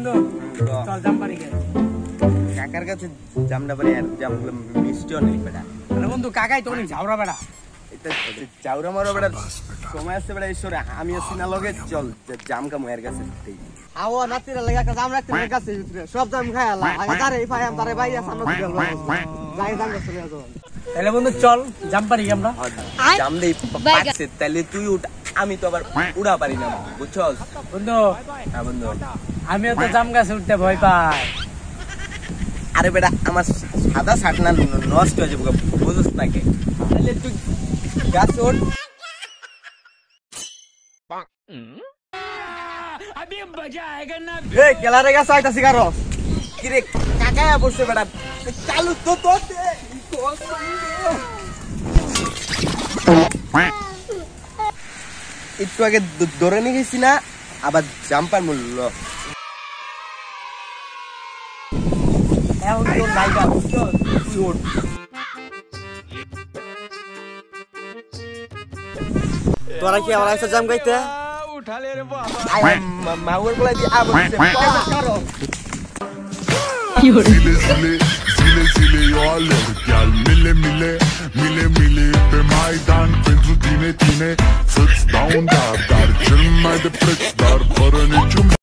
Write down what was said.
বন্ধু চল জামবাড়ি গে কাকার কাছে জামটা পারি আর জামগুলো মিষ্টিও নেই বেটা আরে বন্ধু কাকাই তো অনেক ঝাউরা বেড়া এটা চাউরা মারো বেটা সময় আসছে বেটা ঈশ্বরে আমি আসছি না লগে চল জাম কামু এর কাছে আও নাতিরা লাগা একটা জাম রাখতে গাছে ভিতরে সব জাম খায় আলা আগে তারে ফায়াম তারে বাইয়া সামনে দিকে যাই জাম গাছ চলে যাও তাহলে বন্ধু চল জামবাড়ি গে আমরা জাম দেই পাচ্ছে তাহলে তুই উঠ আমি তো আবার উড়া পারি না বুঝছস বন্ধু হ্যাঁ বন্ধু আমিও তো জাম গাছে উঠতে ভয় পাই আরে বেটা আমার সাদা শার্ট না নষ্ট হয়ে যাবো বুঝছ নাকি তাহলে তুই গাছ ওঠ अभी मजा आएगा ना এই কেলারে গাছ আইতাছি কারো কিরে কাকায়া বসে বেটা চালু তো তো একটু আগে ধরে নিয়ে গেছি না আবার জাম্পার মূল্য এখন তো নাইগা বুঝছো তুই ওঠ তোরা কি আমার আইসা জাম গাইতে মাউর বলে দিয়ে আবার কারো Zile zile eu alerg Iar mile pe Maidan Pentru tine Să-ți dau un dar cel mai de preț